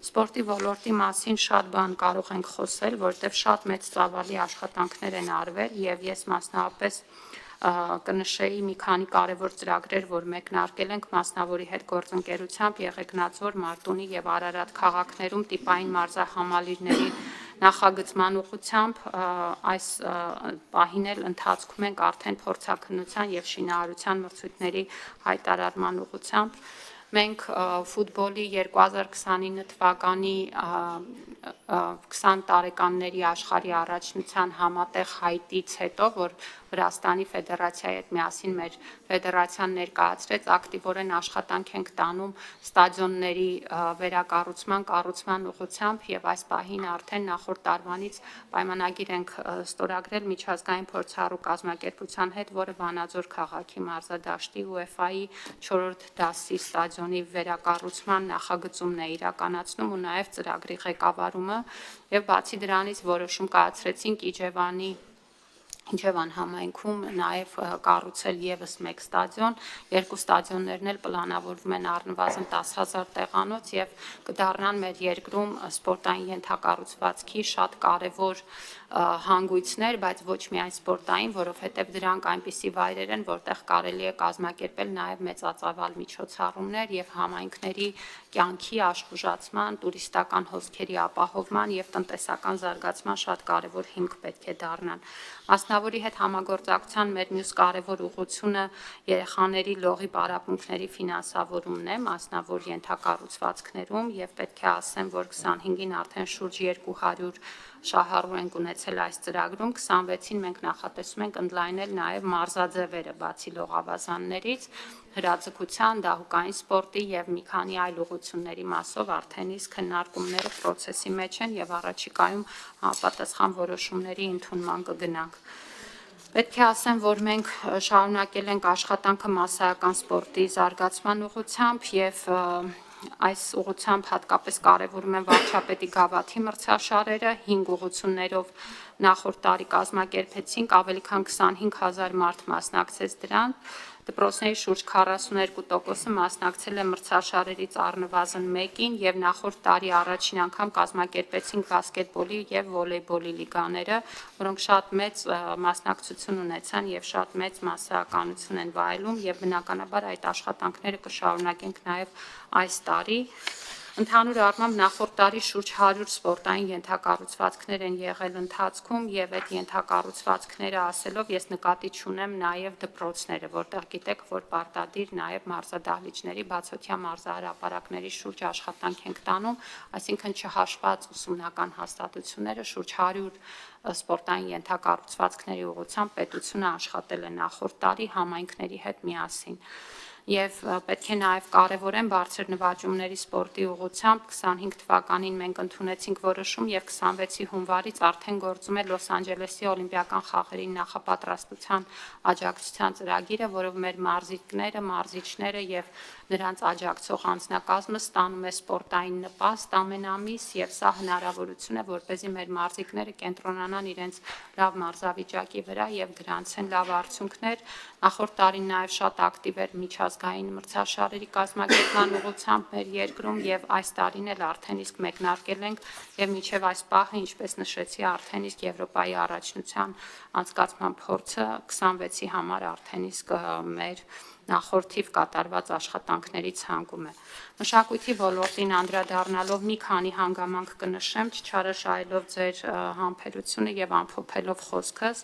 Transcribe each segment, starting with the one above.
Սպորտի ոլորտի մասին շատ բան կարող ենք խոսել, որտեղ շատ մեծ ծավալի աշխատանքներ են արվել եւ ես մասնավորապես կնշեի մի քանի կարևոր ծրագրեր, որ մեկնարկել ենք մասնավորի հետ գործընկերությամբ Եղեգնաձոր, Մարտունի եւ Արարատ քաղաքներում տիպային մարզահամալիրների նախագծման ուղղությամբ այս պահին էլ ընթացքում ենք արդեն փորձաքննության եւ շինարարության մրցույթների հայտարարման ուղղությամբ Մենք ֆուտբոլի 2029 թվականի 20 տարեկանների աշխարհի առաջնության համատեղ հայտից հետո, որ Վրաստանի ֆեդերացիայի հետ միասին մեր ֆեդերացիան ներկայացրեց, ակտիվորեն աշխատանք ենք տանում ստադիոնների վերակառուցման, կառուցման ուղղությամբ եւ այս պահին արդեն նախորդ տարվանից պայմանագիր ենք ստորագրել միջազգային փորձառու կազմակերպության հետ, որը Վանաձոր քաղաքի մարզադաշտի UEFA-ի 4-րդ դասի ստադիոնի վերակառուցման նախագծումն է իրականացնում ու նաեւ ծրագրի ղեկավարումը եւ բացի դրանից որոշում կայացրեցինք Իջևան համայնքում նաև կառուցել եւս մեկ ստադիոն, երկու ստադիոններն էլ պլանավորվում են առնվազն 10,000 տեղանոց եւ կդառնան մեր երկրում սպորտային ենթակառուցվածքի շատ կարեւոր հանգույցներ, բայց ոչ միայն սպորտային, որովհետեւ դրանք այնպիսի վայրեր են, որտեղ կարելի է կազմակերպել նաև մեծածավալ միջոցառումներ եւ համայնքների կյանքի աշխուժացման, տուրիստական հոսքերի ապահովման եւ տնտեսական զարգացման շատ կարեւոր հիմք պետք է դառնան։ Մասնավորի հետ համագործակցության մեր մյուս կարևոր ուղղությունը երեխաների լողի պարապմունքների ֆինանսավորումն է, մասնավոր ենթակառուցվածքներում եւ պետք է ասեմ, որ 25-ին արդեն շուրջ 200 շահառու ենք ունեցել այս ծրագրում, 26-ին մենք նախատեսում ենք ընդլայնել նաև մարզաձևերը, բացի լողավազաններից, հրաձգության, դահուկային սպորտի եւ մի քանի այլ ուղղությունների մասով արդեն իսկ քննարկումները process-ի մեջ են եւ առաջիկայում համապատասխան որոշումների ընդունման կգնանք։ Պետք է ասեմ, որ մենք շարունակել ենք աշխատանքը մասսայական սպորտի զարգացման ուղղությամբ եւ այս ուղղությամբ հատկապես կարևորում են վարչապետի գավաթի մրցաշարերը 5 ուղղություններով նախորդ տարի կազմակերպեցինք, ավելի քան 25,000 մարդ մասնակցեց դրան, դպրոցների շուրջ 42%-ը մասնակցել է մրցաշարերից առնվազն մեկին եւ նախորդ տարի առաջին անգամ կազմակերպեցինք բասկետբոլի եւ վոլեյբոլի լիգաները, որոնք շատ մեծ մասնակցություն ունեցան եւ շատ մեծ մասսայականություն են վայելում եւ բնականաբար այդ աշխատանքները կշարունակենք նաեւ այս տարի։ Ընդհանուր առմամբ նախորդ տարի շուրջ 100 սպորտային ենթակառուցվածքներ են եղել ընթացքում եւ այդ ենթակառուցվածքները ասելով ես նկատի չունեմ նաեւ դպրոցները, որտեղ գիտեք, որ պարտադիր նաեւ մարզադահլիճների բացօթյա մարզահրապարակների շուրջ աշխատանք ենք տանում, այսինքն չհաշված ուսումնական հաստատությունները շուրջ 100 սպորտային ենթակառուցվածքների ուղղությամբ պետությունը աշխատել է նախորդ տարի համայնքների հետ միասին։ Եվ պետք է նաև կարևորեմ բարձր նվաճումների սպորտի ուղղությամբ 25 թվականին մենք ընդունեցինք որոշում եւ 26-ի հունվարից արդեն գործում է Լոս Անջելեսի Օլիմպիական խաղերի նախապատրաստության աջակցության ծրագիրը, որով մեր մարզիկները, մարզիչները եւ նրանց աջակցող անձնակազմը ստանում է սպորտային նպաստ ամեն ամիս եւ սա հնարավորություն է, որպեսզի մեր մարզիկները կենտրոնանան իրենց լավ մարզավիճակի վրա եւ գրանցեն լավ արդյունքներ։ Նախորդ տարին նաեւ շատ ակտիվ էր միջազգային մրցաշարերի կազմակերպման ուղղությամբ մեր երկրում եւ այս տարին էլ արդեն իսկ մեկնարկել ենք եւ մինչեւ այս պահը, ինչպես նշեցի, արդեն իսկ Եվրոպայի առաջնության անցկացման փորձը 26-ի համար արդեն իսկ մեր նախորդիվ կատարված աշխատանքների ցանկում է։ Մշակույթի ոլորտին անդրադառնալով մի քանի հանգամանք կնշեմ, չչարաշահելով ձեր համբերությունը եւ ամփոփելով խոսքս,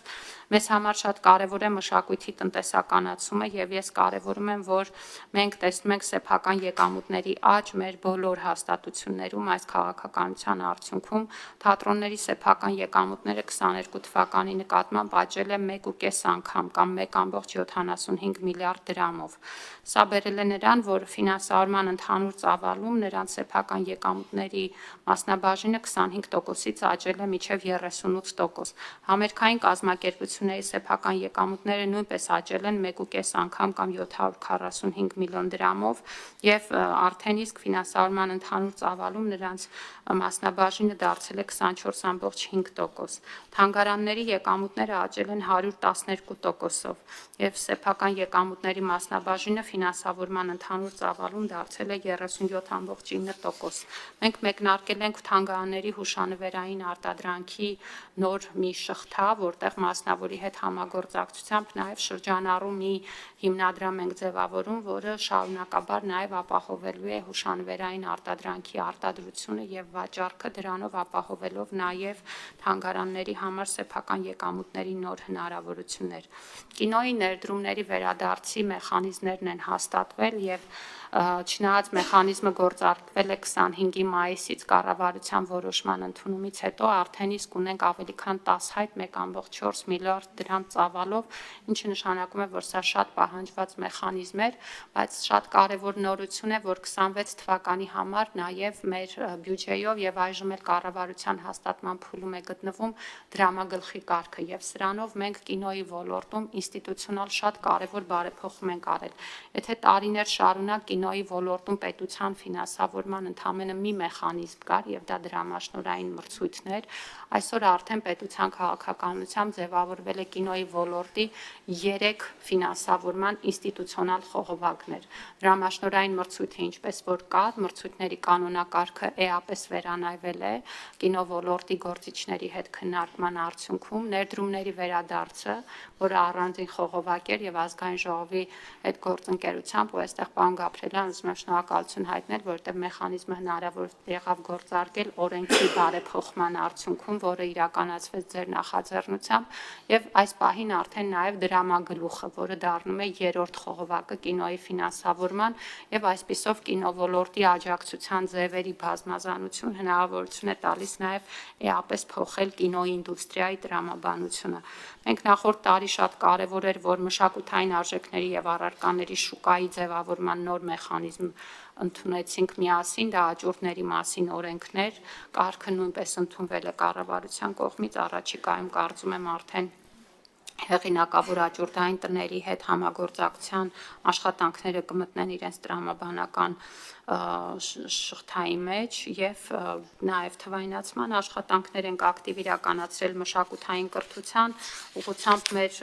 մեզ համար շատ կարեւոր է մշակույթի տնտեսականացումը եւ ես կարեւորում եմ, որ մենք տեսնում ենք սեփական եկամուտների աճ մեր բոլոր հաստատություններում այս քաղաքականության արդյունքում թատրոնների սեփական եկամուտները 22 թվականի նկատմամբ աճել է 1.5 անգամ կամ 1.75 միլիարդ դրամով։ Սա բերել է նրան, որ ֆինանսավորման ընդհանուր ծավալում նրանց սեփական եկամուտների մասնաբաժինը 25%-ից աճել է մինչև 38%։ Համերգային կազմակերպությունների սեփական եկամուտները նույնպես աճել են 1.5 անգամ կամ 745 միլիոն դրամով եւ արդեն իսկ ֆինանսավորման ընդհանուր ծավալում նրանց մասնաբաժինը դարձել է 24.5%։ Թանգարանների եկամուտները աճել են 112%-ով եւ սեփական եկամուտների մասնաբաժինը ֆինանսավորման ընդհանուր ծավալում դարձել է 37.9%։ Մենք մեկնարկել ենք թանգարանների հուշանվերային արտադրանքի նոր մի շղթա, որտեղ մասնավորի հետ համագործակցությամբ նաև շրջանառու մի հիմնադրամ ենք ձևավորում, որը շարունակաբար նաև ապահովելու է հուշանվերային արտադրանքի արտադրությունը եւ վաճառքը, դրանով ապահովելով նաև թանգարանների համար սեփական եկամուտների նոր հնարավորություններ։ Կինոյի ներդրումների վերադարձի մեխանիզմներն են հաստատվել եւ չնայած մեխանիզմը գործարկվել է 25 մայիսից կառավարության որոշման ընդունումից հետո արդեն իսկ ունենք ավելի քան 10 հայտ 1.4 միլիարդ դրամ ծավալով, ինչը նշանակում է, որ սա շատ պահանջված մեխանիզմ էր, բայց շատ կարևոր նորություն է, որ 26 թվականի համար նաև մեր բյուջեյով եւ այժմ էլ կառավարության հաստատման փուլում է գտնվում դրամագլխի կարգը եւ սրանով մենք կինոյի ոլորտում ինստիտուցիոնալ շատ կարևոր բարեփոխում ենք արել։ Եթե տարիներ շարունակ կինոյի ոլորտում պետության ֆինանսավորման ընդամենը մի մեխանիզմ կար եւ դա դրամաշնորհային մրցույթներ, այսօր արդեն պետության քաղաքականությամբ ձևավորվել է կինոյի ոլորտի 3 ֆինանսավորման ինստիտուցիոնալ խողովակներ։ Դրամաշնորհային մրցույթը ինչպես որ կար, մրցույթների կանոնակարգը էապես վերանայվել է կինո ոլորտի գործիչների հետ քննարկման արդյունքում, ներդրումների վերադարձը, որը առանձին խողովակ էր եւ ազգային ժողովի հետ գործընկերությամբ ու այստեղ պարոն Գաբրելյան ուզում եմ շնորհակալություն հայտնել, որովհետեւ մեխանիզմը հնարավոր եղավ գործարկել օրենքի բարեփոխման արդյունքում, որը իրականացվեց ձեր նախաձեռնությամբ եւ այս պահին արդեն նաեւ դրամագլուխը, որը դառնում է երրորդ խողովակը կինոյի ֆինանսավորման եւ այսպիսով կինո ոլորտի աջակցության ձևերի բազմազանություն հնարավորություն է տալիս նաեւ էապես փոխել կինոյի ինդուստրիայի տրամաբանությունը։ Մենք նախորդ տարի շատ կարևոր էր, որ մշակութային արժեքների եւ առարկաների շուկայի ձևավորման նոր մեխանիզմ ընդունեցինք միասին, դա աճուրդների մասին օրենքներ, կարգը նույնպես ընդունվել է կառավարության կողմից, առաջիկայում կարծում եմ արդեն հեղինակավոր աճուրդային տների հետ համագործակցության աշխատանքները կմտնեն իրենց տրամաբանական շղթայի մեջ եւ նաեւ թվայնացման աշխատանքներ ենք ակտիվ իրականացրել մշակութային կրթության ուղղությամբ մեր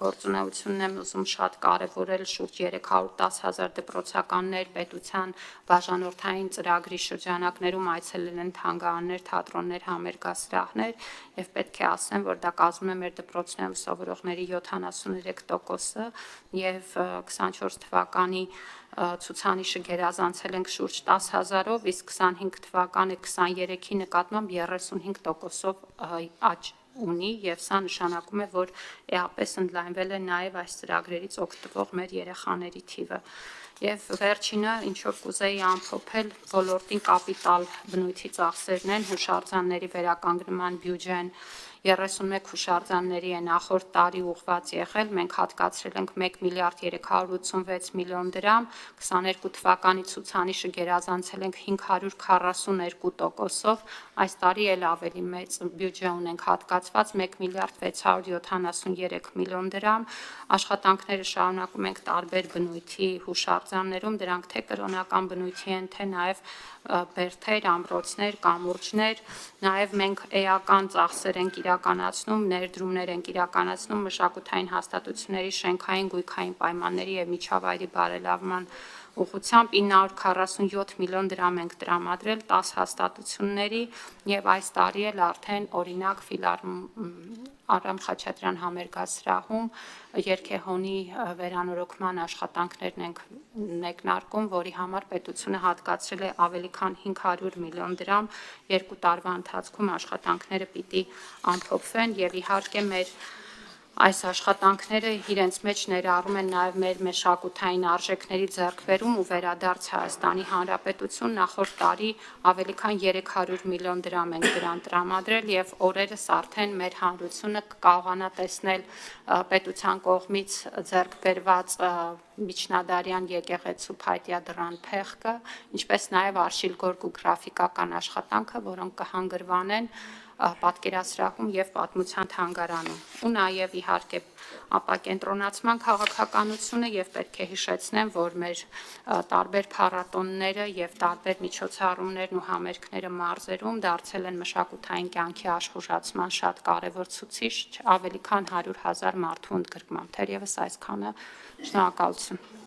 գործունեությունն եմ ուզում շատ կարեւորել շուրջ 310,000 դպրոցականներ պետության բաժանորդային ծրագրի շրջանակներում այցելել են թանգարաններ, թատրոններ, համերգասրահներ եւ պետք է ասեմ, որ դա կազմում է մեր դպրոցներում սովորողների 73%-ը եւ 24 թվականի ցուցանիշը գերազանցել ենք շուրջ 10,000-ով, իսկ 25 թվականը 23-ի նկատմամբ 35%-ով աճ ունի եւ սա նշանակում է, որ էապես ընդլայնվել է նաեւ այս ծրագրերից օգտվող մեր երեխաների թիվը։ Եվ վերջինը, ինչ որ կուզեի ամփոփել, ոլորտին կապիտալ բնույթի ծախսերն են, հուշարձանների վերականգնման բյուջեն 31 հուշարձանների է նախորդ տարի ուղղված եղել, մենք հատկացրել ենք 1 միլիարդ 386 միլիոն դրամ, 22 թվականի ցուցանիշը գերազանցել ենք 542%-ով, այս տարի էլ ավելի մեծ բյուջե ունենք հատկացված 1 միլիարդ 673 միլիոն դրամ, աշխատանքները շարունակում ենք տարբեր բնույթի հուշարձաններում, դրանք թե կրոնական բնույթի են, թե նաև բերդեր, ամրոցներ, կամուրջներ, նաև մենք էական ծախսեր ենք իրականացնում, ներդրումներ ենք իրականացնում մշակութային հաստատությունների շենքային գույքային պայմանների եւ միջավայրի բարելավման ուղղությամբ 947 միլիոն դրամ ենք տրամադրել 10 հաստատությունների եւ այս տարի էլ արդեն օրինակ Արամ Խաչատրյան համերգասրահում երգեհոնի վերանորոգման աշխատանքներն ենք մեկնարկում, որի համար պետությունը հատկացրել է ավելի քան 500 միլիոն դրամ, 2 տարվա ընթացքում աշխատանքները պիտի ամփոփվեն եւ իհարկե մեր այս աշխատանքները իրենց մեջ ներառում են նաև մեր մշակութային արժեքների ձեռքբերում ու վերադարձ Հայաստանի Հանրապետություն նախորդ տարի ավելի քան 300 միլիոն դրամ ենք դրան տրամադրել եւ օրերս արդեն մեր հանրությունը կկարողանա տեսնել պետության կողմից ձեռքբերված միջնադարյան եկեղեցու փայտյա դռան փեղկը, ինչպես նաև արշիլգորգ ու գրաֆիկական աշխատանքը, որոնք կհանգրվանեն պատկերասրահում եւ պատմության թանգարանում ու նաեւ իհարկե ապակենտրոնացման քաղաքականությունը եւ պետք է հիշեցնեմ, որ մեր տարբեր փառատոնները եւ տարբեր միջոցառումներն ու համերգները մարզերում դարձել են մշակութային կյանքի աշխուժացման շատ կարեւոր ցուցիչ, ավելի քան 100,000 մարդու ընդգրկմամբ, թերևս այսքանը, շնորհակալություն։